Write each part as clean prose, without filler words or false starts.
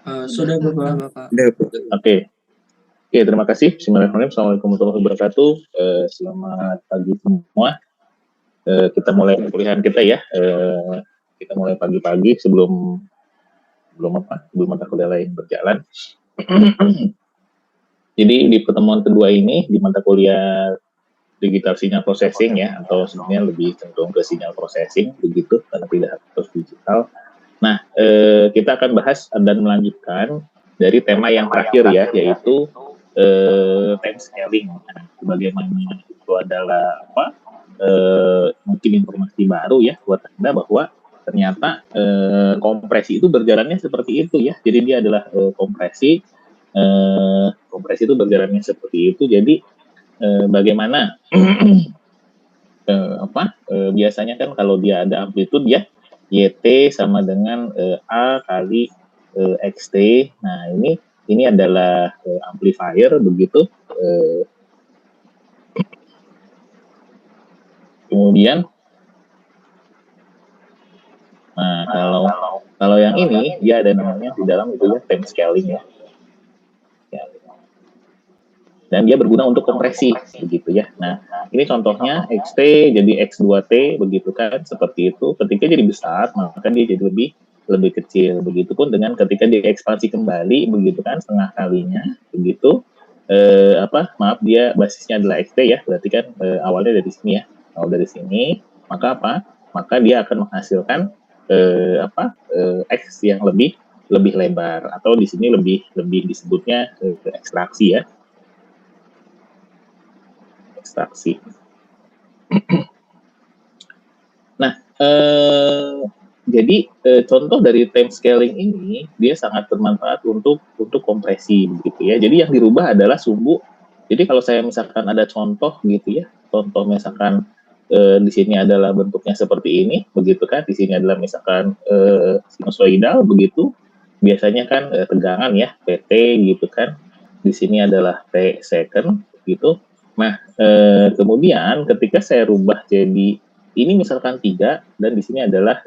Sudah Bapak. Oke. Oke, terima kasih. Bismillahirrahmanirrahim. Assalamualaikum warahmatullahi wabarakatuh. Selamat pagi semua. Kita mulai kuliahan kita ya. Kita mulai pagi-pagi sebelum mata kuliah lain berjalan. Jadi di pertemuan kedua ini di mata kuliah digital signal processing ya, atau sebenarnya lebih cenderung ke signal processing begitu karena tidak harus digital. Nah, kita akan bahas dan melanjutkan dari tema yang terakhir ya, yaitu time scaling. Nah, bagaimana itu adalah mungkin informasi baru ya buat Anda bahwa ternyata kompresi itu berjalannya seperti itu ya. Jadi dia adalah kompresi itu berjalannya seperti itu. Jadi bagaimana biasanya kan kalau dia ada amplitude ya, YT sama dengan A kali XT. Nah, ini adalah amplifier begitu. Kemudian nah, kalau yang ini dia ada namanya di dalam itu ya time scaling ya. Dan dia berguna untuk kompresi begitu ya. Nah, ini contohnya XT jadi X2T begitu kan, seperti itu. Ketika jadi besar, maka dia jadi lebih kecil. Begitupun dengan ketika dia ekspansi kembali begitu kan, setengah kalinya begitu. Dia basisnya adalah XT ya, berarti kan awalnya dari sini ya. Awal dari sini, maka maka dia akan menghasilkan X yang lebih lebar, atau di sini lebih disebutnya ekstraksi ya. Ekstraksi. Nah, jadi contoh dari time scaling ini dia sangat bermanfaat untuk kompresi begitu ya. Jadi yang dirubah adalah sumbu. Jadi kalau saya misalkan ada contoh gitu ya, contoh misalkan di sini adalah bentuknya seperti ini, begitu kan? Di sini adalah misalkan sinusoidal begitu. Biasanya kan tegangan ya, PT gitu kan. Di sini adalah T second gitu. Nah, kemudian ketika saya rubah jadi ini misalkan 3 dan di sini adalah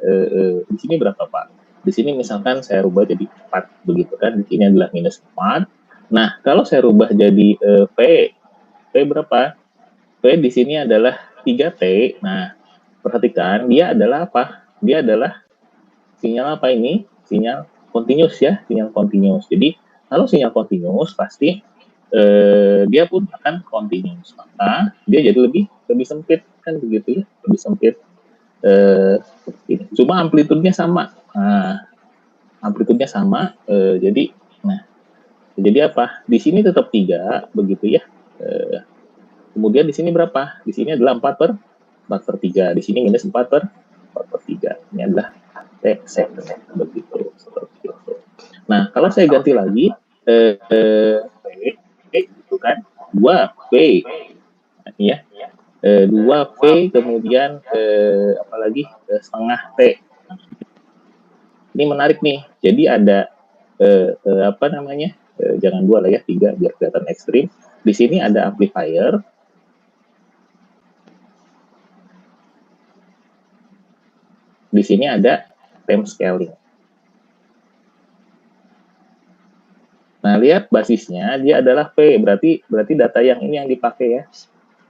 di sini berapa Pak? Di sini misalkan saya rubah jadi 4 begitu kan. Di sini adalah minus 4. Nah, kalau saya rubah jadi P berapa? P di sini adalah 3T. Nah, perhatikan dia adalah apa? Dia adalah sinyal apa ini? Sinyal continuous ya, sinyal continuous. Jadi, kalau sinyal continuous pasti dia pun akan continuous, maka dia jadi lebih sempit kan begitu ya, lebih sempit. Cuma amplitudenya sama. Nah, amplitudenya sama. Jadi apa? Di sini tetap 3 begitu ya. Kemudian di sini berapa? Di sini adalah 4 per 3. Di sini minus 4 per 3. Ini adalah T second begitu, seperti itu. Nah, kalau saya ganti lagi itu kan 2V ya, 2V kemudian apalagi setengah T. Ini menarik nih. Jadi ada jangan 2 lah ya, 3 biar kelihatan ekstrim. Di sini ada amplifier. Di sini ada time scaling. Nah, lihat basisnya dia adalah V, berarti data yang ini yang dipakai ya.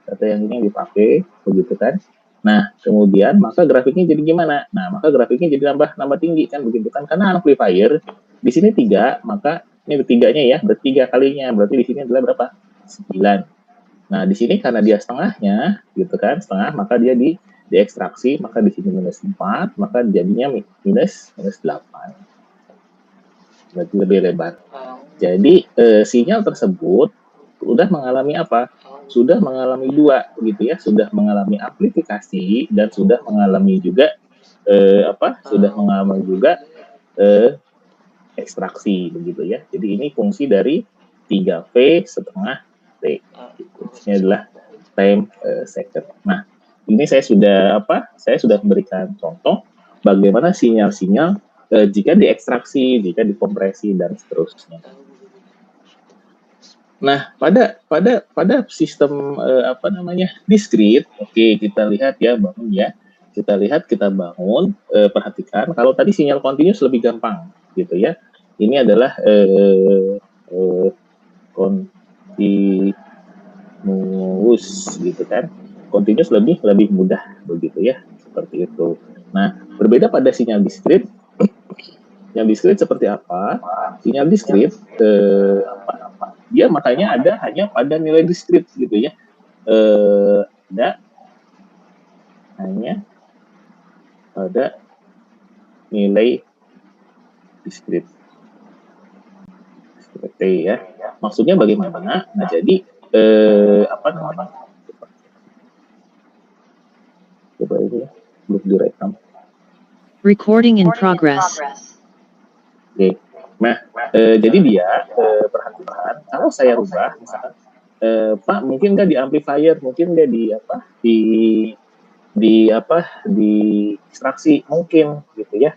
Data yang ini yang dipakai, begitu kan. Nah, kemudian maka grafiknya jadi gimana? Nah, maka grafiknya jadi nambah tinggi kan, begitu kan. Karena amplifier di sini 3, maka ini bertiganya ya, bertiga kalinya. Berarti di sini adalah berapa? 9. Nah, di sini karena dia setengahnya, gitu kan, setengah, maka dia diekstraksi, maka di sini minus 4, maka jadinya minus 8. Berarti lebih lebar. Jadi sinyal tersebut sudah mengalami apa? Sudah mengalami 2 gitu ya, sudah mengalami amplifikasi dan sudah mengalami juga sudah mengalami juga ekstraksi begitu ya. Jadi ini fungsi dari 3V setengah T. Ini adalah time second. Nah, ini saya sudah memberikan contoh bagaimana sinyal-sinyal jika diekstraksi, jika dikompresi dan seterusnya. Nah, pada sistem diskrit, oke, kita lihat ya, bangun ya. Kita bangun, perhatikan kalau tadi sinyal continuous lebih gampang gitu ya. ini adalah continuous gitu kan. Continuous lebih mudah begitu ya, seperti itu. Nah, berbeda pada sinyal diskrit. Yang diskrit seperti apa? Sinyal diskrit dia makanya ada hanya pada nilai diskrit gitu ya. Ada hanya pada nilai diskrit. Seperti ya. Maksudnya bagaimana? Nah, jadi apa namanya? Coba ini ya, belum direkam. Recording in progress. Oke. Nah, jadi dia perhatikan kalau saya rubah misalkan Pak mungkin nggak di amplifier, mungkin nggak di apa di ekstraksi mungkin gitu ya.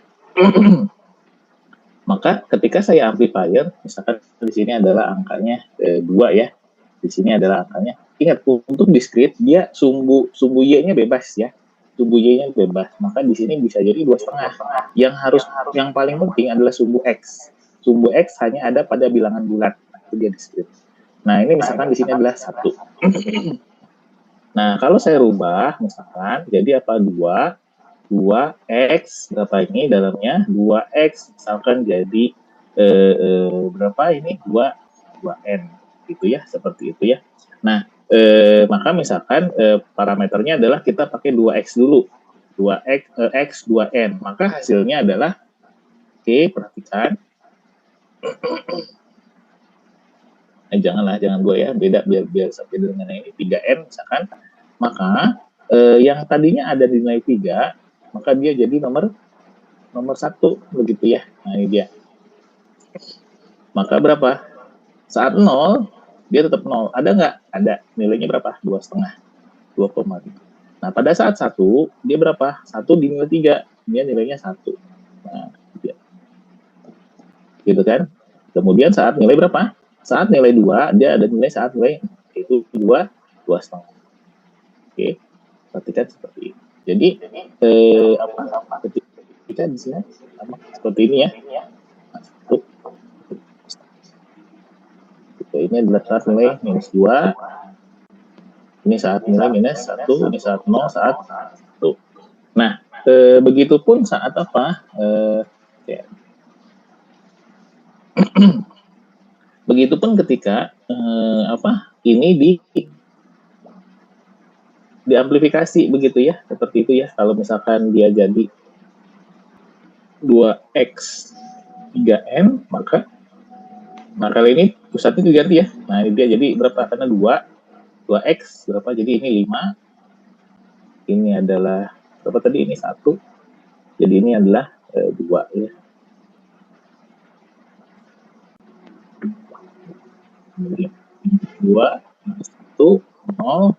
Maka ketika saya amplifier, misalkan di sini adalah angkanya 2 ya, di sini adalah angkanya. Ingat untuk diskrit dia sumbu y-nya bebas ya, sumbu y-nya bebas. Maka di sini bisa jadi 2,5. Yang paling penting adalah sumbu x. Sumbu x hanya ada pada bilangan bulat, itu dia diskrit. Nah ini misalkan di sini adalah 1. Nah kalau saya rubah misalkan jadi apa 2x berapa ini dalamnya 2x misalkan jadi berapa ini 2n gitu ya, seperti itu ya. Nah maka misalkan parameternya adalah kita pakai 2x dulu, 2x 2n, maka hasilnya adalah perhatikan jangan 2 ya, beda biar sampai dengan ini 3n misalkan. Maka yang tadinya ada di nilai 3 maka dia jadi nomor 1 begitu ya. Nah ini dia. Maka berapa? Saat 0 dia tetap 0. Ada nggak? Ada. Nilainya berapa? 2,5. 2,5. Nah pada saat 1 dia berapa? 1 di nilai 3 dia nilainya 1. Nah dia. Gitu kan? Kemudian saat nilai berapa? Saat nilai 2 dia ada nilai saat nilai itu 2,5. Oke. Perhatikan seperti ini. Jadi ketika di sini seperti ini ya. Ini adalah saat nilai -2, ini saat nilai -1, ini saat 0, saat 1. Nah, begitupun saat apa? Ya. Begitupun ketika ini diamplifikasi begitu ya, seperti itu ya. Kalau misalkan dia jadi 2x 3n, maka kali ini pusatnya diganti ya. Nah, ini dia jadi berapa? Karena 2x berapa? Jadi ini 5. Ini adalah berapa tadi? Ini 1. Jadi ini adalah 2 ya. Jadi 2, 1, 0,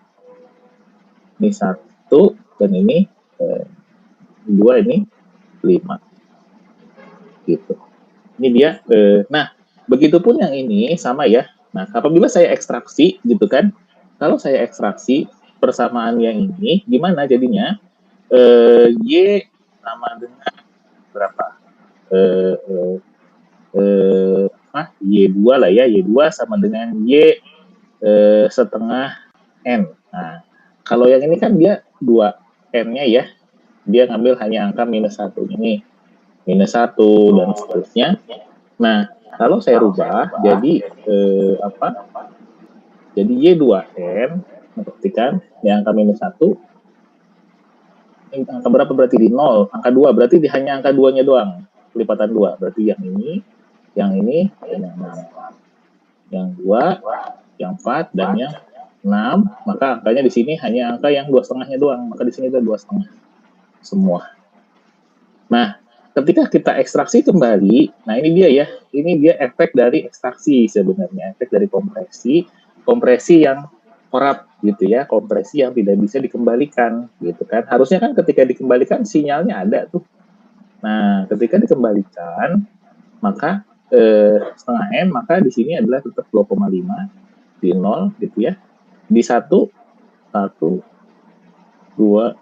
ini 1, dan ini 2, ini 5. Gitu. Ini dia. Nah, begitupun yang ini sama ya. Nah, apabila saya ekstraksi gitu kan, kalau saya ekstraksi persamaan yang ini, gimana jadinya? Y sama dengan berapa? Y2 lah ya, Y2 sama dengan Y setengah N. Nah, kalau yang ini kan dia 2N-nya ya, dia ngambil hanya angka -1 ini, -1 dan seterusnya. Nah, kalau saya rubah jadi jadi Y2N, perhatikan yang angka -1, angka berapa berarti di 0, angka 2 berarti hanya angka 2-nya doang, kelipatan 2, berarti yang ini, dan yang 6. Yang 2, yang 4, dan yang 6, maka angkanya di sini hanya angka yang 2,5-nya doang, maka di sini ada 2,5 semua. Nah, ketika kita ekstraksi kembali, nah ini dia ya, ini dia efek dari ekstraksi sebenarnya, efek dari kompresi yang korup gitu ya, kompresi yang tidak bisa dikembalikan gitu kan. Harusnya kan ketika dikembalikan sinyalnya ada tuh. Nah, ketika dikembalikan maka setengah N, maka di sini adalah tetap 2,5 di 0 gitu ya. Di 1 2 3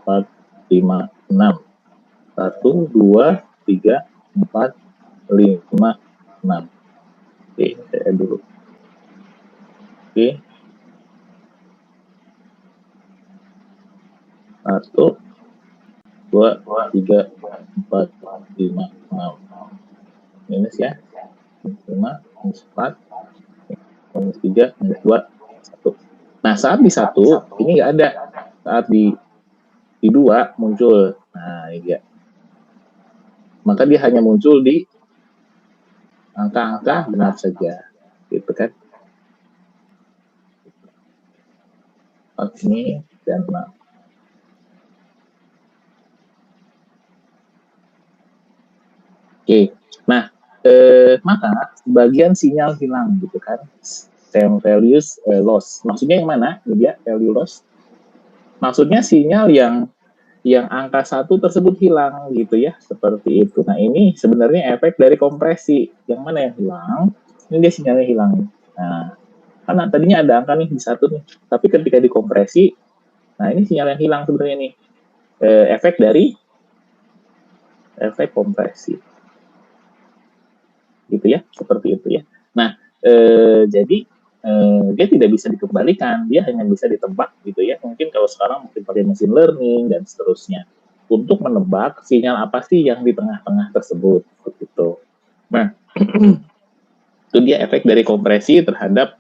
4 5 6 1 2 3 4 5, 6. Oke, saya dulu. Oke. 1, 2, 3, 4, 5, 6. Minus ya. 5, minus 4, minus 3, minus 2, 1. Nah, saat di 1, ini nggak ada. Saat di 2 muncul. Nah, ini dia. Maka dia hanya muncul di angka-angka benar saja. Gitu kan. Ini dan 6. Oke. Nah, maka bagian sinyal hilang gitu kan. Same values loss. Maksudnya yang mana? Ini dia value loss. Maksudnya sinyal yang angka 1 tersebut hilang gitu ya, seperti itu. Nah, ini sebenarnya efek dari kompresi. Yang mana yang hilang? Ini dia sinyalnya hilang. Nah, karena tadinya ada angka nih di 1 nih, tapi ketika dikompresi, nah ini sinyal yang hilang sebenarnya nih. Efek dari efek kompresi. Gitu ya, seperti itu ya. Nah, jadi dia tidak bisa dikembalikan, dia hanya bisa ditebak gitu ya. Mungkin kalau sekarang mungkin pakai machine learning dan seterusnya untuk menebak sinyal apa sih yang di tengah-tengah tersebut begitu. Nah, itu dia efek dari kompresi terhadap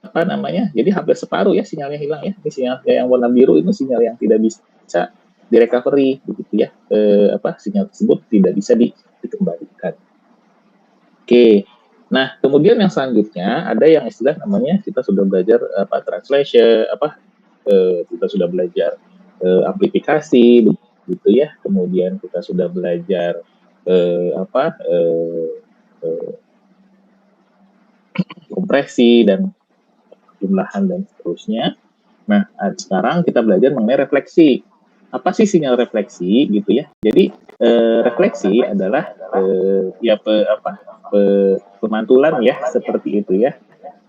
apa namanya? Jadi hampir separuh ya sinyalnya hilang ya. Ini sinyal yang warna biru itu sinyal yang tidak bisa direcovery begitu ya. Sinyal tersebut tidak bisa dikembalikan. Oke. Nah, kemudian yang selanjutnya ada yang istilah namanya kita sudah belajar translation, kita sudah belajar amplifikasi, gitu ya. Kemudian kita sudah belajar kompresi dan jumlahan dan seterusnya. Nah, sekarang kita belajar mengenai refleksi. Apa sih sinyal refleksi, gitu ya? Jadi refleksi adalah pemantulan ya, seperti itu ya.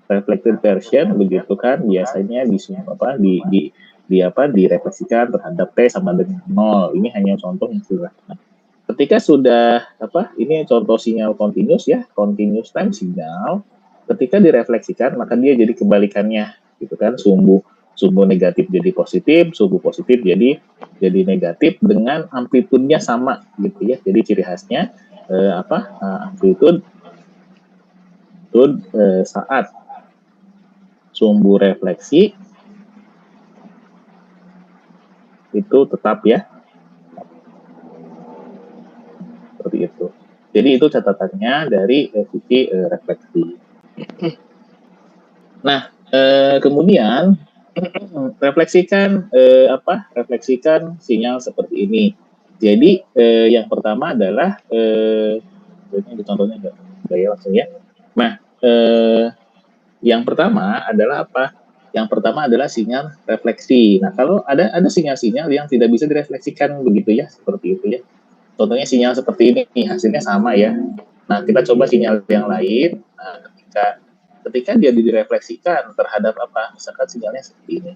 Reflected version begitu kan biasanya direfleksikan terhadap T sama dengan 0. Ini hanya contoh yang sederhana. Ketika sudah ini contoh sinyal continuous ya, continuous time signal. Ketika direfleksikan maka dia jadi kebalikannya gitu kan, sumbu negatif jadi positif, sumbu positif jadi negatif dengan amplitude-nya sama gitu ya. Jadi ciri khasnya amplitude saat sumbu refleksi itu tetap ya, seperti itu. Jadi itu catatannya dari sisi refleksi. Nah, kemudian refleksikan sinyal seperti ini. Jadi yang pertama adalah ini contohnya enggak ya langsung ya. Nah, yang pertama adalah apa? Yang pertama adalah sinyal refleksi. Nah, kalau ada sinyal-sinyal yang tidak bisa direfleksikan begitu ya, seperti itu ya. Contohnya sinyal seperti ini, hasilnya sama ya. Nah, kita coba sinyal yang lain. Nah, ketika dia direfleksikan terhadap apa? Misalkan sinyalnya seperti ini.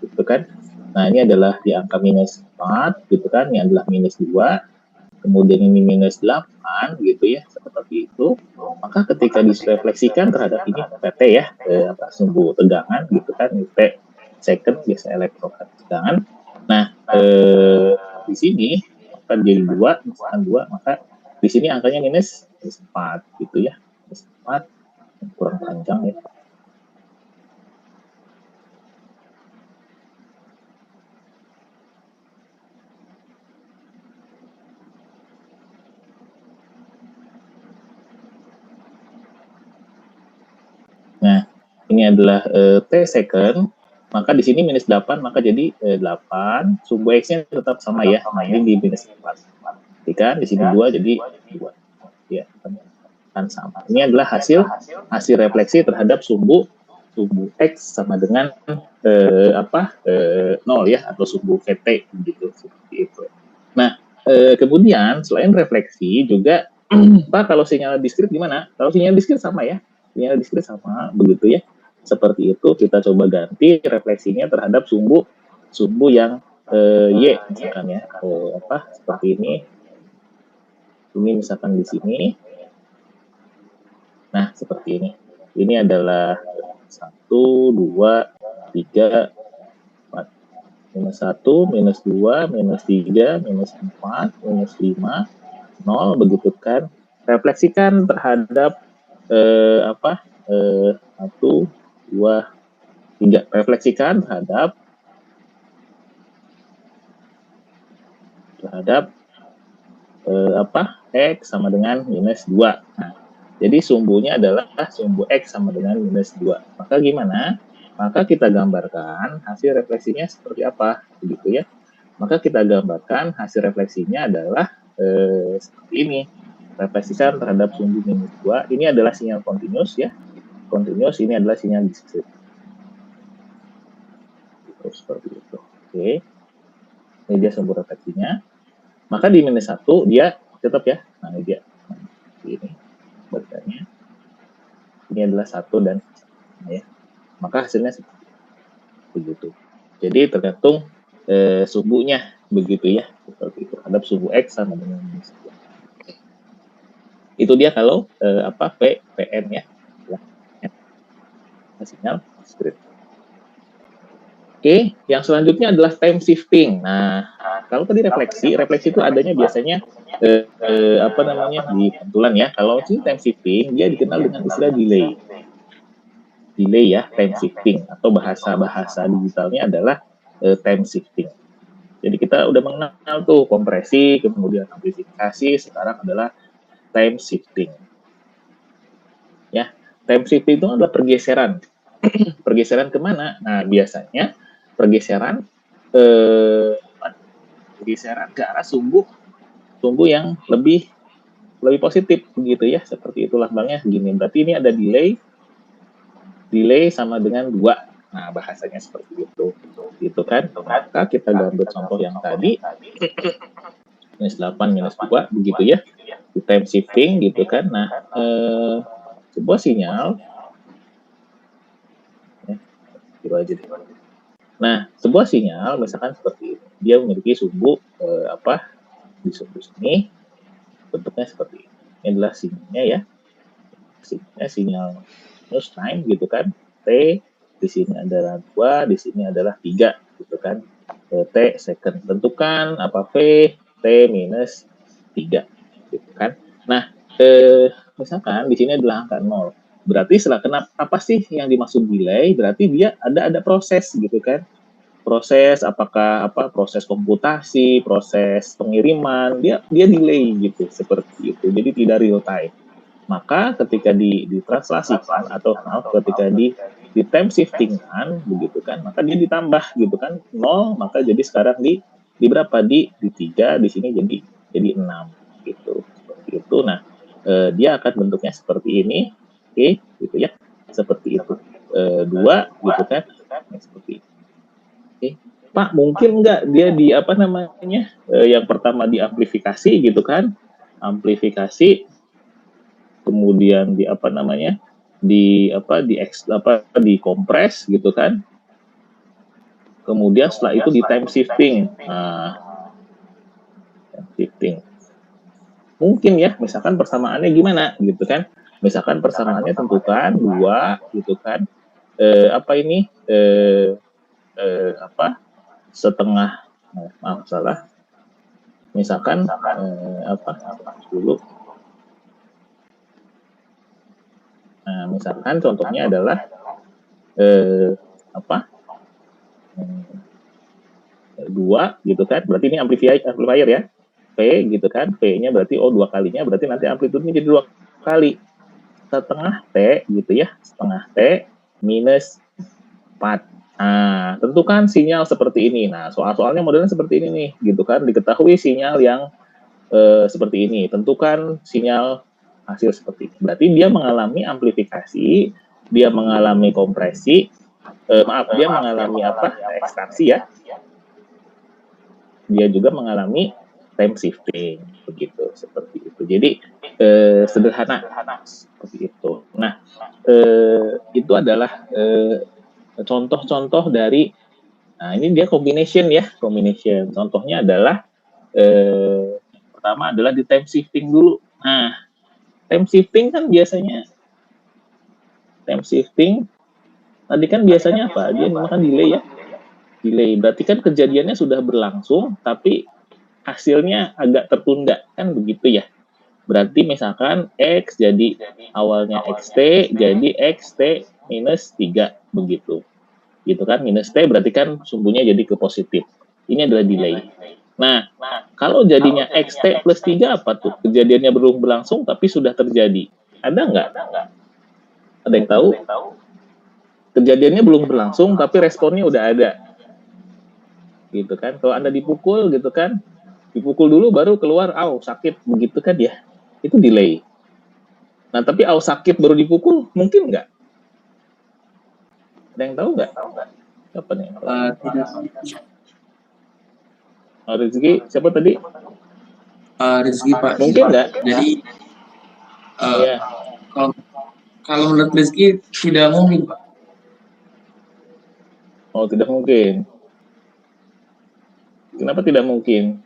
Gitu kan. Nah, ini adalah di angka minus 4, gitu kan. Ini adalah minus 2. Kemudian ini minus 8 gitu ya, seperti itu. Maka ketika direfleksikan terhadap ini PT ya, sumbu tegangan gitu kan, P second biasa elektrotegangan. Nah, di sini akan jadi 2, misalkan 2, maka di sini angkanya minus 4 gitu ya. Minus 4 kurang panjang ya. Nah, ini adalah T second, maka di sini minus 8, maka jadi 8, sumbu X-nya tetap sama ya, nah ini di minus 4. Jadi kan, di sini 2, jadi 2. Ya, kan sama. Ini adalah hasil refleksi terhadap sumbu X sama dengan 0 ya, atau sumbu VT, gitu, seperti itu. Nah, kemudian selain refleksi juga, Pak, kalau sinyal diskrit gimana? Kalau sinyal diskrit sama ya, sinyal diskrit sama, begitu ya. Seperti itu, kita coba ganti refleksinya terhadap sumbu yang Y, misalkan ya, seperti ini. Ini misalkan di sini. Nah, seperti ini. Ini adalah 1, 2, 3, 4. Minus 1, minus 2, minus 3, minus 4, minus 5, 0, begitu kan. Refleksikan terhadap 1, 2, 3. Refleksikan terhadap X sama dengan minus 2. Nah, jadi sumbunya adalah sumbu X sama dengan minus 2. Maka gimana? Maka kita gambarkan hasil refleksinya seperti apa, begitu ya. Maka kita gambarkan hasil refleksinya adalah seperti ini. Refleksikan terhadap sumbu minus 2. Ini adalah sinyal continuous ya. Continuous, ini adalah sinyal discrete. Seperti itu. Oke. Ini dia sumbu refleksinya. Maka di minus 1 dia tetap ya. Nah, ini dia. Ini bagiannya. Ini adalah 1 dan ya. Maka hasilnya seperti begitu. Jadi tergantung sumbunya begitu ya. Seperti itu. Terhadap sumbu X sama dengan minus 2. Itu dia kalau PN ya. Sinyal discrete. Oke, yang selanjutnya adalah time shifting. Nah, kalau tadi refleksi itu adanya biasanya di pantulan ya. Kalau ini time shifting, dia dikenal dengan istilah delay. Delay ya, time shifting atau bahasa digitalnya adalah time shifting. Jadi kita udah mengenal tuh kompresi, kemudian amplifikasi, sekarang adalah time shifting. Ya, time shifting itu adalah pergeseran. Pergeseran kemana? Nah, biasanya pergeseran ke arah sumbu yang lebih positif begitu ya, seperti itu lambangnya gini. Berarti ini ada delay sama dengan 2. Nah, bahasanya seperti itu gitu kan. Maka kita gambar contoh yang tadi minus 8 minus 2 begitu ya, di time shifting gitu kan. Nah, sebuah sinyal ya, gitu aja deh. Nah, sebuah sinyal misalkan seperti ini, dia memiliki sumbu di sumbu sini, bentuknya seperti ini. Ini adalah sinyalnya ya, sinyal minus time gitu kan, T, di sini adalah 2, di sini adalah 3 gitu kan, T second. Tentukan apa V, T minus 3 gitu kan. Nah, misalkan di sini adalah angka 0. Berarti setelah apa sih yang dimaksud delay? Berarti dia ada proses gitu kan. Proses proses komputasi, proses pengiriman, dia delay gitu, seperti itu. Jadi tidak real time. Maka ketika ditranslasikan atau ketika di time shifting-kan begitu kan, maka dia ditambah gitu kan, 0, maka jadi sekarang di berapa? Di 3, di sini jadi 6 gitu. Seperti itu. Nah, dia akan bentuknya seperti ini. Oke, gitu ya. Seperti itu. 2 gitu kan. Nah, seperti itu. Oke. Pak, mungkin nggak dia yang pertama diamplifikasi gitu kan. Amplifikasi, kemudian dikompres gitu kan. Kemudian setelah itu di time shifting. Nah, time shifting. Mungkin ya, misalkan persamaannya gimana gitu kan. Misalkan persamaannya tentukan 2 gitu kan. Setengah, maaf salah. Misalkan dulu. Nah, misalkan contohnya adalah 2 gitu kan. Berarti ini amplifier ya. P gitu kan. P-nya berarti 2 kalinya, berarti nanti amplitudenya jadi 2 kali. Setengah T gitu ya. Setengah T minus 4. Nah, tentukan sinyal seperti ini. Nah, soal-soalnya modelnya seperti ini nih, gitu kan. Diketahui sinyal yang seperti ini. Tentukan sinyal hasil seperti ini. Berarti dia mengalami amplifikasi, dia mengalami kompresi, dia mengalami ekstraksi ya. Dia juga mengalami time shifting, begitu, seperti itu. Jadi sederhana seperti itu. Nah, itu adalah contoh-contoh dari, nah ini dia combination ya, combination. Contohnya adalah pertama adalah di time shifting dulu. Nah, time shifting kan biasanya tadi kan biasanya apa? Dia memakan delay ya. Delay berarti kan kejadiannya sudah berlangsung tapi hasilnya agak tertunda kan begitu ya. Berarti misalkan X jadi awalnya XT jadi XT minus 3 begitu. Gitu kan, minus T berarti kan sumbunya jadi ke positif. Ini adalah delay. Nah, kalau jadinya XT plus 3 apa tuh? Kejadiannya belum berlangsung tapi sudah terjadi. Ada nggak? Ada yang tahu? Kejadiannya belum berlangsung tapi responnya udah ada. Gitu kan. Kalau Anda dipukul gitu kan, dipukul dulu baru keluar, sakit, begitu kan ya. Itu delay. Nah, tapi sakit baru dipukul, mungkin nggak? Ada yang tahu nggak? Apa nih? Tidak. Rizky, siapa tadi? Rizky Pak. Mungkin nggak? Jadi Iya. kalau menurut Rizky tidak mungkin Pak. Oh, tidak mungkin. Kenapa tidak mungkin?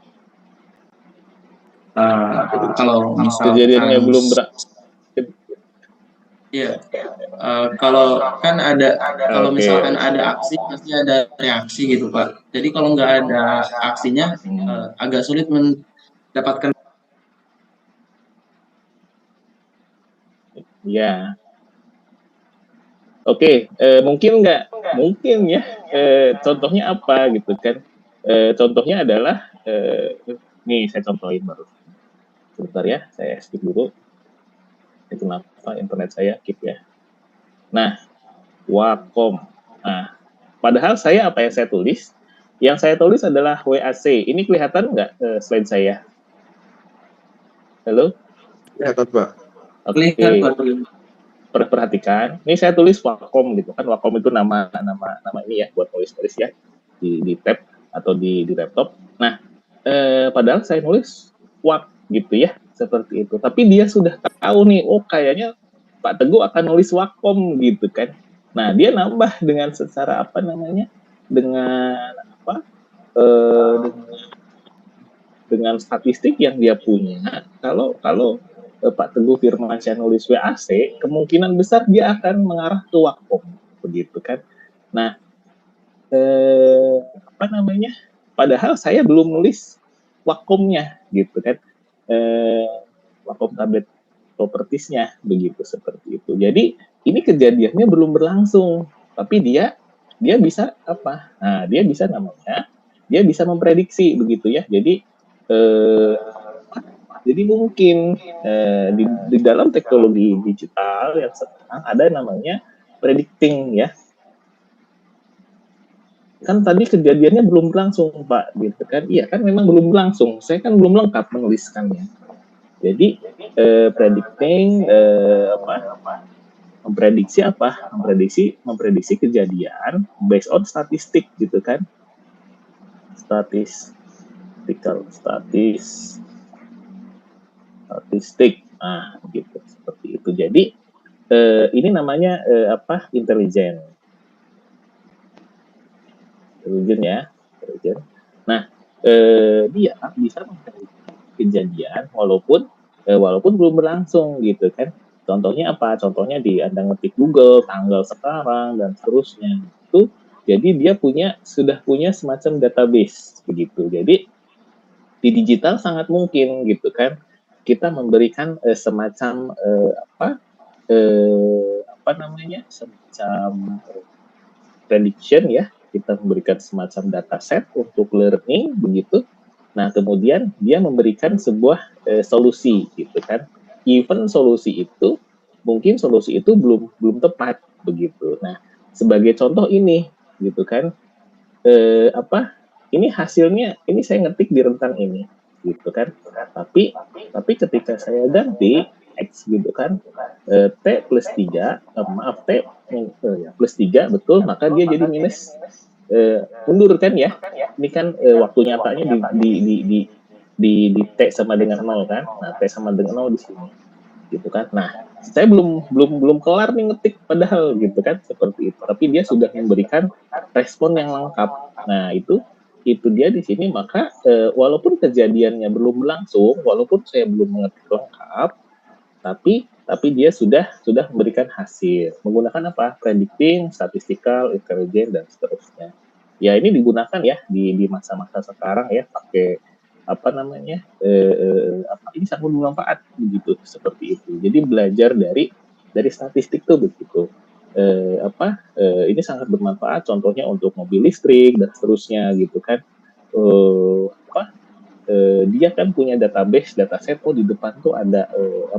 Kalau misalkan kejadiannya belum Iya. Kalau kan ada, kalau Oke. misalkan ada aksi pasti ada reaksi gitu Pak. Jadi kalau nggak ada aksinya agak sulit mendapatkan. Ya. Oke, mungkin nggak? Mungkin ya. Contohnya apa gitu kan? Contohnya adalah nih saya contohin baru. Sebentar ya, saya skip dulu. Itu kenapa internet saya skip ya. Nah, Wacom. Nah, padahal apa yang saya tulis? Yang saya tulis adalah WAC. Ini kelihatan nggak slide saya? Halo? Kelihatan, Pak. Oke. Perhatikan. Ini saya tulis Wacom gitu kan. Wacom itu nama ini ya buat nulis ya di tab atau di laptop. Nah, padahal saya nulis WAC gitu ya, seperti itu. Tapi dia sudah tahu nih, kayaknya Pak Teguh akan nulis Wacom gitu kan. Nah, dia nambah dengan secara dengan statistik yang dia punya. Kalau Pak Teguh Firmansyah nulis WAC, kemungkinan besar dia akan mengarah ke Wacom, begitu kan. Nah, padahal saya belum nulis Wacom-nya, gitu kan. Wacom tablet properties-nya, begitu, seperti itu. Jadi, ini kejadiannya belum berlangsung, tapi dia bisa apa? Nah, dia bisa memprediksi, begitu ya. Jadi, mungkin di dalam teknologi digital yang sekarang ada namanya predicting ya. Kan tadi kejadiannya belum berlangsung Pak, gitu kan? Iya kan memang belum berlangsung. Saya kan belum lengkap menuliskannya. Jadi predicting memprediksi apa? Memprediksi kejadian based on statistik gitu kan? Statistik. Nah, gitu seperti itu. Jadi ini namanya intelijen ya. Nah, dia bisa memprediksi kejadian walaupun belum berlangsung gitu kan. Contohnya apa? Contohnya Anda ngetik Google tanggal sekarang dan seterusnya. Itu jadi dia sudah punya semacam database begitu. Jadi di digital sangat mungkin gitu kan kita memberikan semacam semacam prediction ya, kita memberikan semacam dataset untuk learning begitu. Nah, kemudian dia memberikan sebuah solusi gitu kan. Even solusi itu belum tepat begitu. Nah, sebagai contoh ini gitu kan. Ini hasilnya ini saya ngetik di rentang ini gitu kan. Tapi ketika saya ganti X gitu kan, T plus 3, T plus 3 betul, maka dia jadi minus mundur kan ya. Ini kan waktu nyatanya di T sama dengan 0 kan. Nah, T sama dengan 0 di sini. Gitu kan. Nah, saya belum kelar nih ngetik padahal gitu kan, seperti itu. Tapi dia sudah memberikan respon yang lengkap. Nah, itu itu dia di sini, maka walaupun kejadiannya belum berlangsung, walaupun saya belum mengerti lengkap, tapi dia sudah memberikan hasil menggunakan apa? Predicting, statistical, intelligence, dan seterusnya. Ya ini digunakan ya di masa-masa sekarang ya, pakai apa namanya, ini sangat bermanfaat begitu, seperti itu. Jadi belajar dari statistik tuh begitu. Ini sangat bermanfaat, contohnya untuk mobil listrik dan seterusnya gitu kan. Dia kan punya database, dataset, di depan tuh ada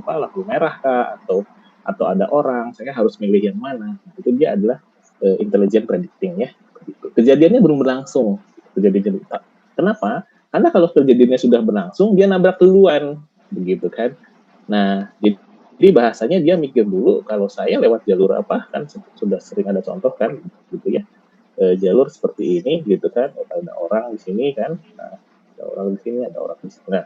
lampu merah kah, atau ada orang, saya harus milih yang mana. Itu dia adalah intelligent predicting ya. Kejadiannya belum berlangsung. Kenapa? Karena kalau kejadiannya sudah berlangsung, dia nabrak duluan, begitu kan. Nah, jadi bahasanya dia mikir dulu, kalau saya lewat jalur apa, kan sudah sering ada contoh kan, gitu ya. Jalur seperti ini, gitu kan, ada orang di sini kan, ada orang di sini, ada orang di sini. Nah,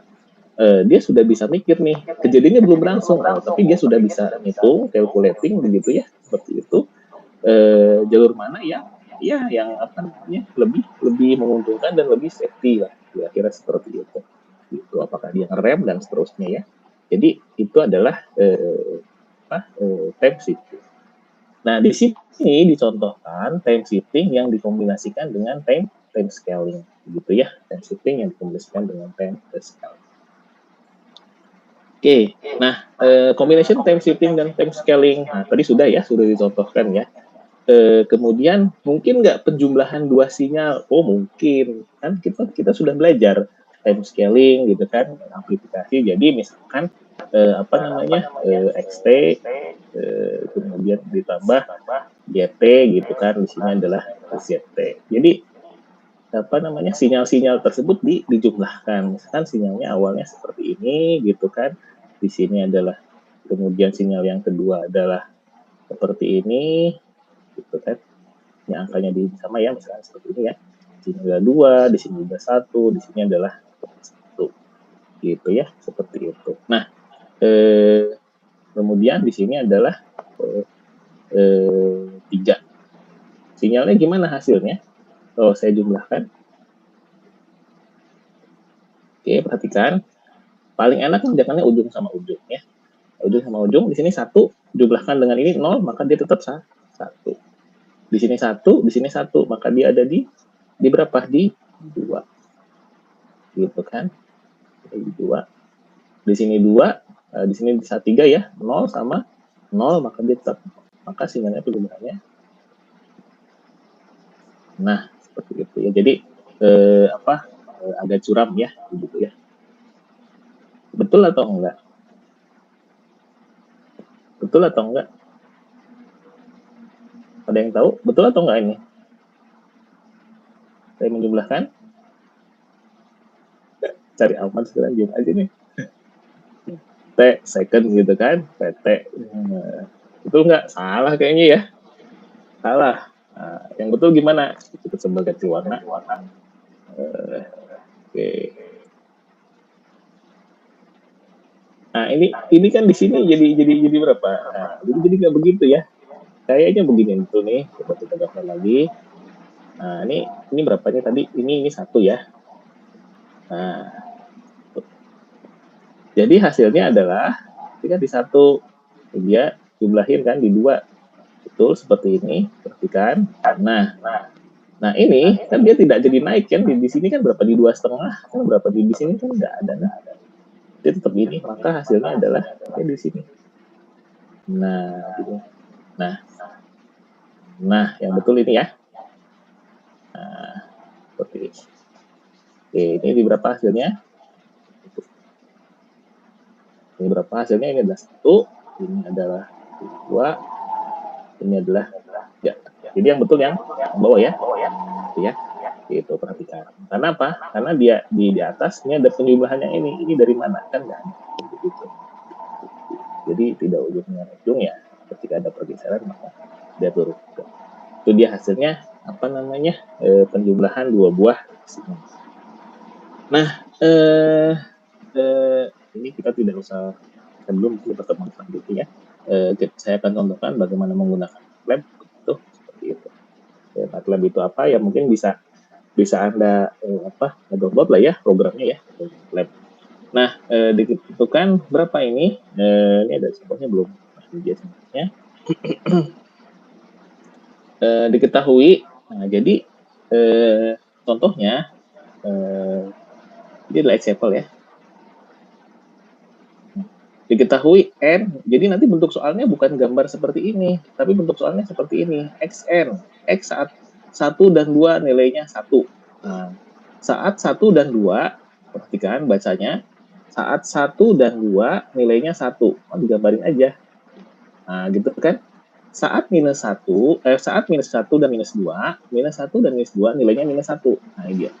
dia sudah bisa mikir nih, kejadiannya belum berlangsung, tapi dia sudah bisa hitung, calculating, begitu ya, seperti itu. Jalur mana yang lebih menguntungkan dan lebih safety lah, kira-kira seperti itu. Gitu, apakah dia ngerem dan seterusnya ya. Jadi itu adalah time shifting. Nah di sini dicontohkan time shifting yang dikombinasikan dengan time scaling, gitu ya. Time shifting yang dikombinasikan dengan time scaling. Oke, nah combination time shifting dan time scaling, nah tadi sudah dicontohkan ya. Kemudian mungkin nggak penjumlahan dua sinyal? Oh mungkin, kan kita sudah belajar time scaling gitu kan, amplifikasi. Jadi misalkan XT kemudian ditambah YT gitu kan, di sini adalah ZT. Jadi sinyal-sinyal tersebut dijumlahkan. Misalkan sinyalnya awalnya seperti ini gitu kan, di sini adalah, kemudian sinyal yang kedua adalah seperti ini gitu kan. Ini angkanya sama ya, misalnya seperti ini ya. Di sini ada 2, di sini ada 1, di sini adalah 1. Gitu ya, seperti itu. Nah, kemudian di sini adalah 3. Sinyalnya gimana hasilnya? Kalau saya jumlahkan. Oke, perhatikan. Paling enak mengerjakannya ujung sama ujung ya. Ujung sama ujung, di sini 1, jumlahkan dengan ini 0, maka dia tetap 1. Di sini 1, di sini 1, maka dia ada di berapa? Di 2. Gitu kan? Di 2. Di sini 2, di sini bisa 3 ya. 0 sama 0, maka dia tetap. Maka sinyalnya penjumlahannya. Nah, seperti itu ya. Jadi agak curam ya, gitu ya. Betul atau enggak? Betul atau enggak? Ada yang tahu? Betul atau enggak ini? Saya menjumlahkan. Cari aman sekarang, diam aja nih. T second gitu kan, PT. Betul nggak? Salah kayaknya ya. Salah. Nah, yang betul gimana? Kita coba ganti warna. Oke. Nah ini kan di sini jadi berapa? Nah, jadi nggak begitu ya. Kayaknya begini itu nih. Coba kita gambar lagi. Nah ini berapanya tadi? Ini 1 ya. Nah, jadi hasilnya adalah ketika di 1 dia jumlahin kan di 2. Betul seperti ini. Perhatikan. Nah ini kan dia tidak jadi naik kan, di sini kan berapa, di 2,5 kan, berapa di sini kan nggak ada, nah dia tetap ini, maka hasilnya adalah di sini. Nah yang betul ini ya. Nah seperti ini. Oke, ini di berapa hasilnya? Ini berapa hasilnya? Ini adalah 1, ini adalah 2, ini adalah ya. Jadi yang betul yang bawah ya, ya. Itu perhatikan. Karena apa? Karena dia di atas ini ada penjumlahannya ini dari mana kan nggak ada. Gitu. Jadi tidak ujungnya ujung ya. Ketika ada pergeseran maka dia turun. Itu dia hasilnya penjumlahan 2 buah. Nah ini kita tidak usah sebelum pertemuan selanjutnya ya. Saya akan contohkan bagaimana menggunakan MATLAB itu seperti itu. MATLAB itu apa ya, mungkin bisa bisa Anda download lah ya programnya ya, lab. Nah, ditentukan berapa ini? Ini ada contohnya belum? Biasanya diketahui. Nah, jadi contohnya ini adalah example ya. Diketahui n, jadi nanti bentuk soalnya bukan gambar seperti ini, tapi bentuk soalnya seperti ini, xn, x saat 1 dan 2 nilainya 1. Nah, saat 1 dan 2, perhatikan bacanya, saat 1 dan 2 nilainya 1, digambarin aja. Nah, gitu kan? Saat minus 1 dan minus 2, minus 1 dan minus 2 nilainya minus 1. Nah, ini dia.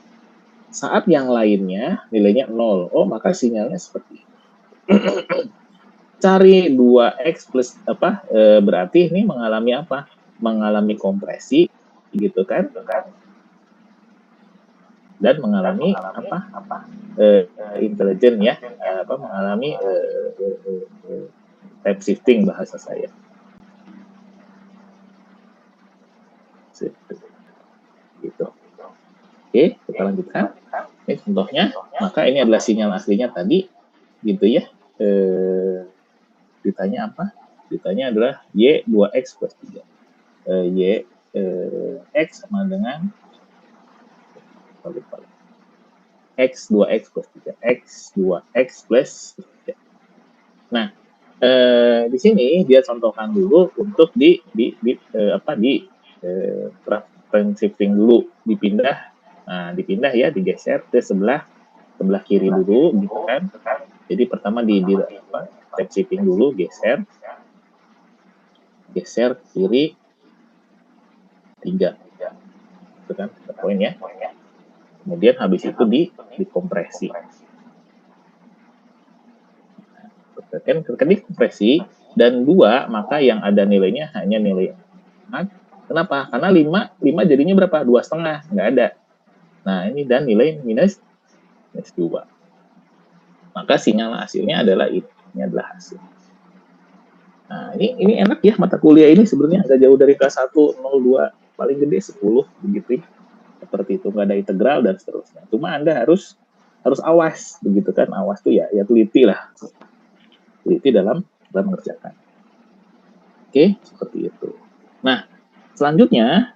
Saat yang lainnya nilainya 0. Oh, maka sinyalnya seperti ini. Cari 2x plus berarti ini mengalami apa? Mengalami kompresi gitu kan? Dan mengalami intelligent ya, mengalami type shifting bahasa saya. Gitu. Oke, kita lanjutkan. Ini contohnya, maka ini adalah sinyal aslinya tadi, gitu ya. Ditanya apa? Ditanya adalah Y 2X plus 3. X sama dengan X 2X plus 3. X 2X plus 3. Nah, di sini dia contohkan dulu untuk frame shifting dulu, dipindah. Nah, dipindah ya, digeser ke sebelah kiri dulu, gitu kan. Jadi pertama frame shifting dulu, geser kiri 3, itu kan poin ya. Kemudian habis itu dikompresi. Kan dikompresi dan 2, maka yang ada nilainya hanya nilai 4. Kenapa? Karena 5 jadinya berapa? 2,5, nggak ada. Nah, ini dan nilai minus 2. Maka sinyal hasilnya adalah ini adalah hasil. Nah, ini enak ya, mata kuliah ini sebenarnya agak jauh dari kelas 1, 0, 2, paling gede 10 begitu ya. Seperti itu, nggak ada integral dan seterusnya. Cuma Anda harus awas begitu kan. Awas tuh ya teliti lah. Teliti dalam mengerjakan. Oke, seperti itu. Nah, selanjutnya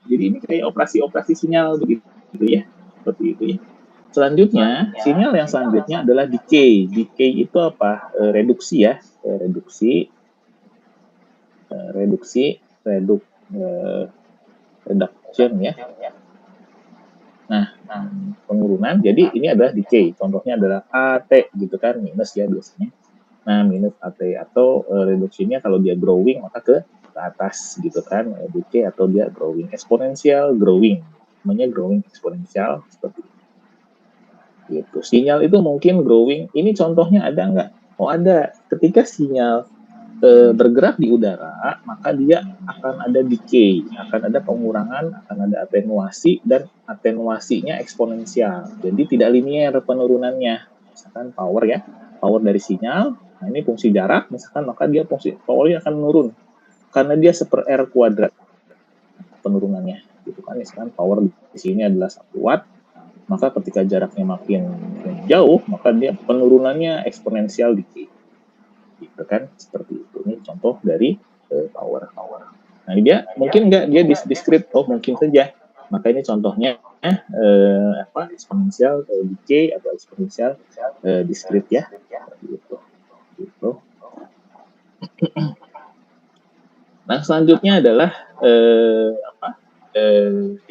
jadi ini kayak operasi sinyal begitu ya. Seperti itu ya. Selanjutnya, sinyal yang selanjutnya adalah decay. Decay itu apa? Reduksi ya. Reduction ya. Nah, penurunan. Jadi ini adalah decay. Contohnya adalah AT gitu kan, minus ya biasanya. Nah, minus AT atau reduksinya kalau dia growing maka ke atas gitu kan, decay atau dia growing, eksponensial growing. Namanya growing eksponensial seperti itu. Gitu. Sinyal itu mungkin growing. Ini contohnya ada nggak? Oh, ada. Ketika sinyal bergerak di udara, maka dia akan ada decay, akan ada pengurangan, akan ada atenuasi, dan atenuasinya eksponensial. Jadi tidak linier penurunannya. Misalkan power ya, power dari sinyal. Nah, ini fungsi jarak, misalkan, maka dia powernya akan menurun karena dia R kuadrat penurunannya. Gitu kan? Misalkan power di sini adalah 1 watt. Maka ketika jaraknya makin jauh, maka dia penurunannya eksponensial decay. Gitu kan, seperti itu. Ini contoh dari power. Nah, ini dia mungkin nggak dia discrete, mungkin saja. Maka ini contohnya eksponensial decay atau eksponensial discrete ya. Gitu. Nah, selanjutnya adalah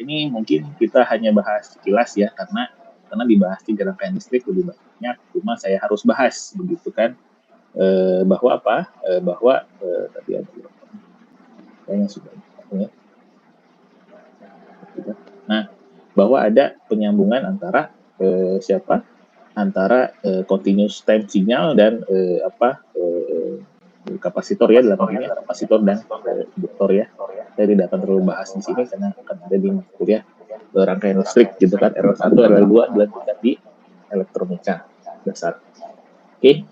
ini mungkin kita hanya bahas sekilas ya, karena dibahas di rangkaian listrik lebih banyak, cuma saya harus bahas begitu kan, bahwa tadi ada kayaknya sudah ya. Nah, bahwa ada penyambungan antara continuous time signal dan kapasitor ya, dalam ini kapasitor dan induktor ya. Saya tidak akan terlalu bahas di sini karena akan ada di kuliah rangkaian listrik gitu kan, RL1, RL2 dilanjutkan di elektronika dasar. Oke.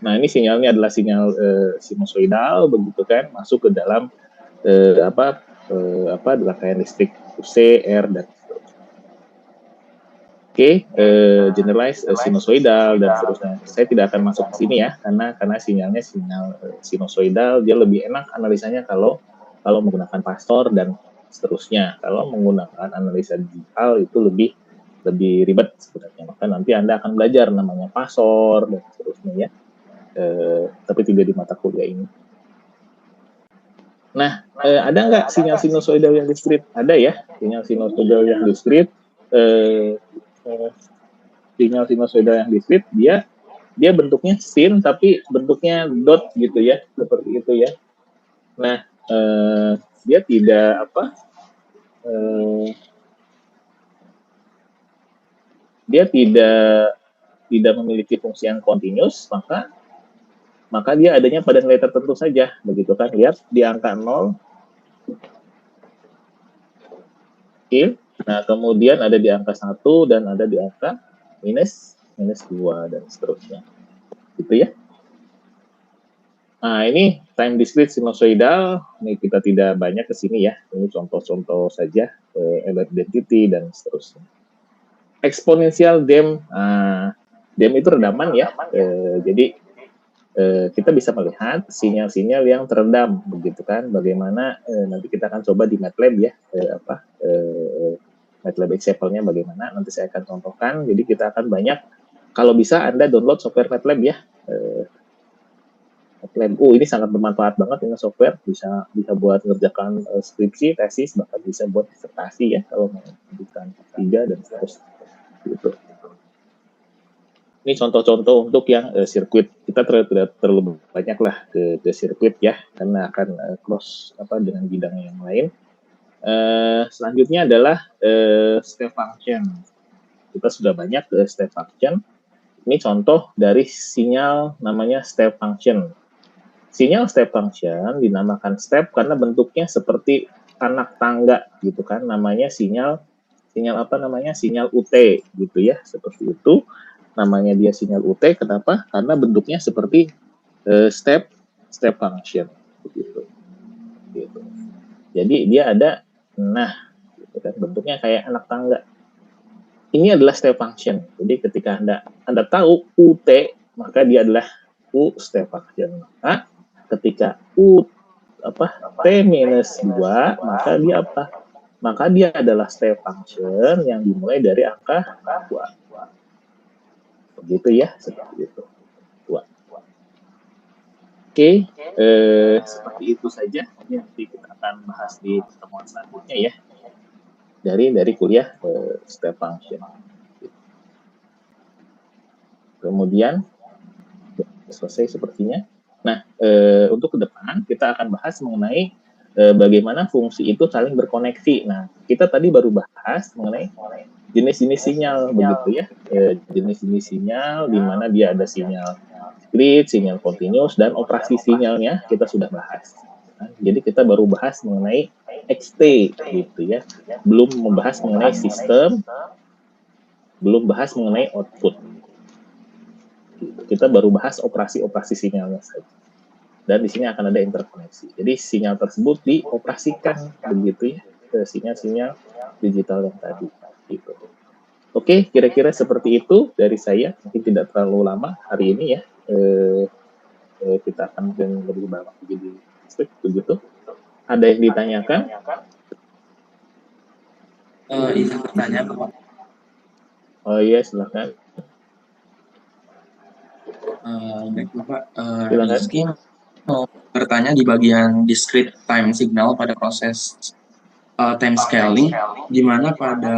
Nah, ini sinyalnya adalah sinyal sinusoidal begitu kan, masuk ke dalam rangkaian listrik C, R, dan Oke, generalize sinusoidal dan seterusnya. Saya tidak akan masuk ke sini ya, karena sinyalnya sinyal sinusoidal, dia lebih enak analisanya kalau menggunakan pastor dan seterusnya. Kalau menggunakan analisa digital itu lebih ribet sebenarnya. Maka nanti Anda akan belajar namanya pastor dan seterusnya ya. Tapi tidak di mata kuliah ini. Nah, ada nggak sinyal sinusoidal yang diskrit? Ada ya, sinyal sinusoidal yang diskrit. Sinyal sinusoidal yang diskrit dia bentuknya sin tapi bentuknya dot gitu ya, seperti itu ya. Nah, dia tidak dia tidak memiliki fungsi yang continuous, maka dia adanya pada nilai tertentu saja, begitu kan? Lihat di angka 0, nah kemudian ada di angka 1 dan ada di angka minus 2 dan seterusnya. Gitu ya. Nah, ini time discrete sinusoidal, ini kita tidak banyak ke sini ya. Ini contoh-contoh saja, identity dan seterusnya. Eksponensial DEM, DEM itu redaman ya. Jadi kita bisa melihat sinyal-sinyal yang teredam, begitu kan? Bagaimana nanti kita akan coba di MATLAB ya, MATLAB example-nya bagaimana? Nanti saya akan contohkan. Jadi kita akan banyak, kalau bisa Anda download software MATLAB ya. MATLAB, ini sangat bermanfaat banget ini software, bisa buat ngerjakan skripsi, tesis, bahkan bisa buat disertasi ya kalau mau lanjutkan 3 dan seterusnya. Gitu. Ini contoh-contoh untuk yang sirkuit. Kita tidak terlalu banyak lah ke sirkuit ya, karena akan cross dengan bidang yang lain. Selanjutnya adalah step function. Kita sudah banyak ke step function. Ini contoh dari sinyal namanya step function. Sinyal step function dinamakan step karena bentuknya seperti anak tangga gitu kan, namanya sinyal UT gitu ya, seperti itu. Namanya dia sinyal UT, kenapa? Karena bentuknya seperti step function begitu. Gitu. Jadi dia ada gitu kan, bentuknya kayak anak tangga. Ini adalah step function. Jadi ketika Anda tahu UT, maka dia adalah U step function. Maka ketika T minus 2, maka dia apa? Maka dia adalah step function yang dimulai dari angka 2. Begitu ya, seperti itu. 2. Oke, seperti itu saja. Nanti kita akan bahas di pertemuan selanjutnya ya. Dari kuliah step function. Kemudian selesai sepertinya. Nah, untuk ke depan kita akan bahas mengenai bagaimana fungsi itu saling berkoneksi. Nah, kita tadi baru bahas mengenai jenis-jenis sinyal begitu ya. Jenis-jenis sinyal di mana dia ada sinyal discrete, sinyal continuous, dan operasi sinyalnya kita sudah bahas. Nah, jadi kita baru bahas mengenai XT gitu ya. Belum membahas mengenai sistem, belum bahas mengenai output. Kita baru bahas operasi sinyalnya saja. Dan di sini akan ada interkoneksi. Jadi sinyal tersebut dioperasikan begitu ya, ke sinyal-sinyal digital yang tadi. Gitu. Oke, kira-kira seperti itu dari saya. Mungkin tidak terlalu lama hari ini ya. Kita akan lebih banyak jadi listrik begitu. Ada yang ditanyakan? Izin bertanya, Pak. Oh iya, silakan. Baik, Bapak. Silakan. Rizky mau bertanya di bagian discrete time signal pada proses time scaling, di mana pada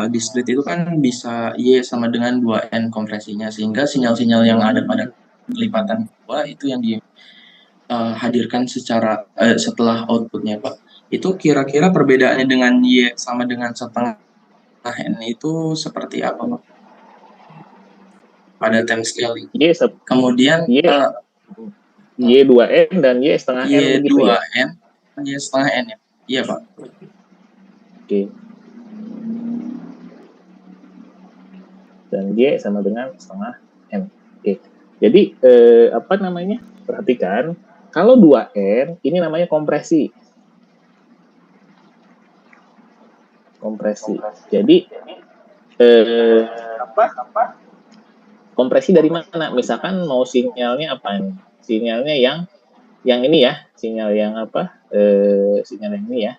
discrete itu kan bisa Y sama dengan 2N kompresinya, sehingga sinyal-sinyal yang ada pada kelipatan 2 itu yang dihadirkan secara setelah outputnya, Pak. Itu kira-kira perbedaannya dengan Y sama dengan setengah N itu seperti apa, Pak? Pada time scaling. Kemudian Y2N dan Y setengah N begitu ya? Y2N, Y setengah N ya? Iya, Pak. Oke. Dan Y sama dengan setengah N. Oke. Jadi, perhatikan, kalau 2N, ini namanya kompresi. kompresi. Jadi kompresi dari mana? Misalkan mau sinyalnya apa nih? Sinyalnya yang ini ya, sinyal yang apa? Sinyal yang ini ya.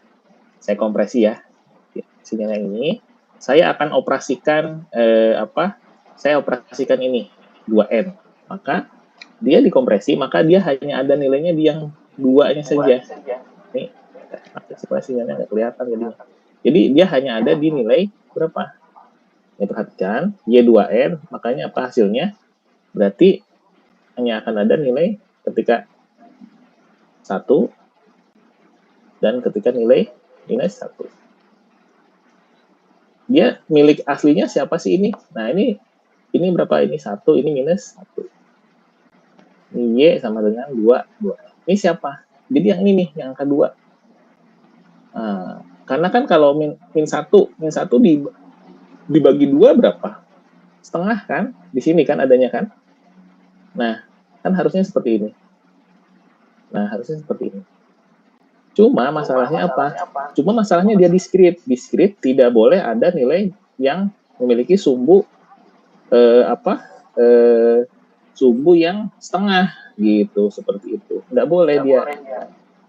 Saya kompresi ya. Sinyal yang ini saya akan operasikan Saya operasikan ini 2N. Maka dia dikompresi, maka dia hanya ada nilainya di yang 2-nya saja. Nih, sinyalnya nggak kelihatan jadinya. Jadi dia hanya ada di nilai berapa? Ya, perhatikan, Y2N, makanya apa hasilnya? Berarti hanya akan ada nilai ketika 1 dan ketika nilai minus 1. Dia milik aslinya siapa sih ini? Nah, ini berapa? Ini 1, ini minus 1. Ini Y sama dengan 2. Ini siapa? Jadi yang ini nih, yang angka 2. Nah, karena kan kalau min 1 dibagi 2 berapa? Setengah kan? Di sini kan adanya kan? Nah, kan harusnya seperti ini. Cuma masalahnya apa? Cuma masalahnya dia diskrit. Diskrit tidak boleh ada nilai yang memiliki sumbu sumbu yang setengah gitu, seperti itu. Nggak boleh dia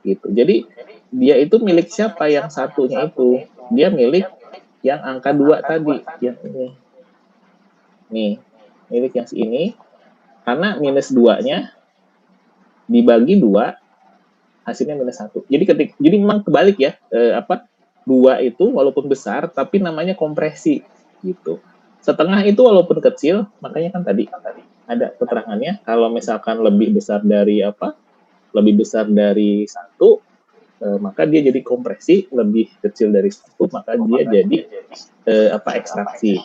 gitu. Jadi dia itu milik siapa yang satunya itu? Dia milik yang angka 2 tadi, yang ini. Nih, milik yang ini karena minus 2-nya dibagi 2 hasilnya minus 1. Jadi memang kebalik ya, 2 itu walaupun besar tapi namanya kompresi gitu. Setengah itu walaupun kecil, makanya kan tadi ada keterangannya kalau misalkan lebih besar dari satu, maka dia jadi kompresi, lebih kecil dari satu maka dia jadi ekstraksi.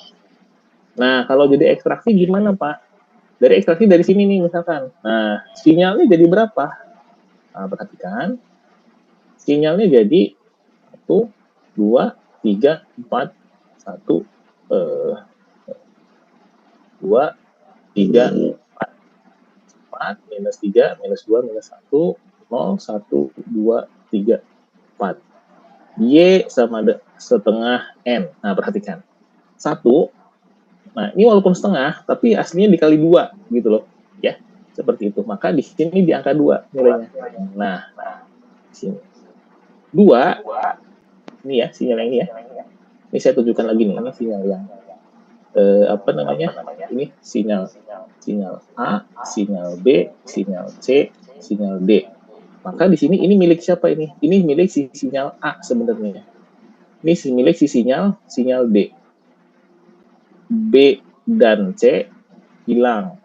Nah, kalau jadi ekstraksi gimana, Pak? Dari ekstraksi dari sini nih misalkan. Nah, sinyalnya jadi berapa? Nah, perhatikan. Sinyalnya jadi 1, 2, 3, 4, 1, 2, 3, 4, minus 3, minus 2, minus 1, 0, 1, 2, 3, 4. Y sama setengah N. Nah, perhatikan. 1, nah ini walaupun setengah, tapi aslinya dikali 2, gitu loh. Ya, seperti itu. Maka di sini di angka 2 nilainya. Nah, di sini. 2, ini ya, sinyal yang ini ya. Ini saya tunjukkan lagi nih, ini sinyal yang ini sinyal A, sinyal B, sinyal C, sinyal D. Maka di sini ini milik siapa ini? Ini milik si sinyal A sebenarnya. Ini milik si sinyal D. B dan C hilang.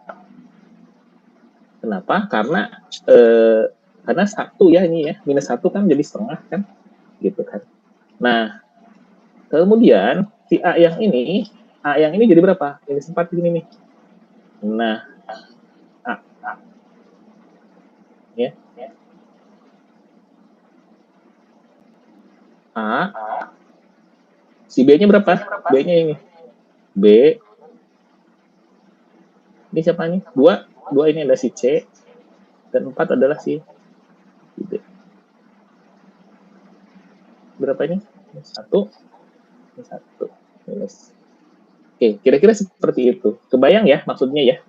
Kenapa? Karena 1 ya ini ya, minus 1 kan jadi setengah kan, gitu kan. Nah, kemudian si A yang ini jadi berapa? Minus 4 di sini nih. Nah, ya. A, si B-nya berapa? B-nya ini. B, ini siapa nih? 2 ini ada si C, dan 4 adalah si D. Berapa ini? 1, minus. Oke, kira-kira seperti itu. Kebayang ya maksudnya ya?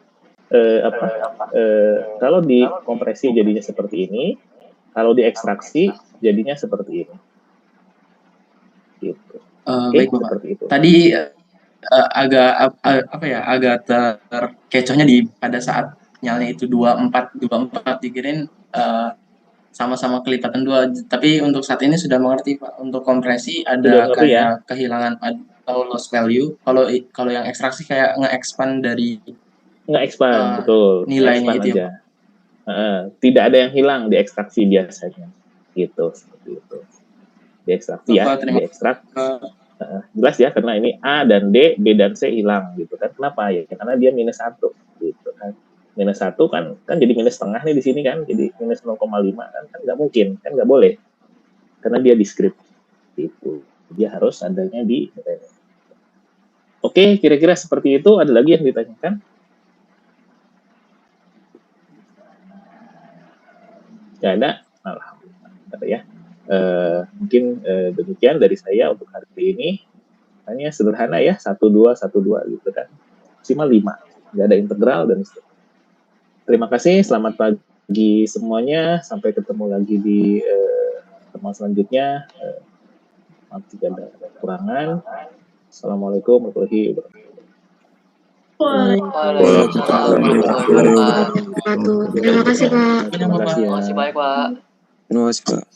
Kalau dikompresi jadinya seperti ini, kalau diekstraksi jadinya seperti ini. Gitu. Baik, Bapak. Seperti itu. Tadi agak terkecohnya pada saat nyalnya itu 24 dikirain sama-sama kelipatan 2, tapi untuk saat ini sudah mengerti, Pak. Untuk kompresi ada kayak kehilangan atau loss value. Kalau yang ekstraksi kayak nge-expand dari betul. Nilainya itu aja. Tidak ada yang hilang di ekstraksi biasanya. Gitu, seperti itu. Di ekstraksi ya, diekstrak. Jelas ya, karena ini A dan D, B dan C hilang gitu kan. Kenapa ya? Karena dia minus 1 gitu kan. Minus 1 kan jadi minus setengah nih di sini kan, jadi minus 0,5 kan nggak mungkin, kan nggak boleh. Karena dia diskrit gitu. Dia harus adanya di Oke, kira-kira seperti itu. Ada lagi yang ditanyakan? Nggak ada? Alhamdulillah. Ya. Mungkin demikian dari saya untuk hari ini. Hanya sederhana ya, 1, 2, 1, 2 gitu kan. Maksimal 5, nggak ada integral dan seterusnya. Terima kasih, selamat pagi semuanya. Sampai ketemu lagi di pertemuan selanjutnya. Maaf jika ada kekurangan. Assalamualaikum warahmatullahi wabarakatuh. Waalaikumsalam warahmatullahi wabarakatuh. Terima kasih, Pak. Terima kasih ya. Makasih banyak, Pak. Terima kasih, Pak.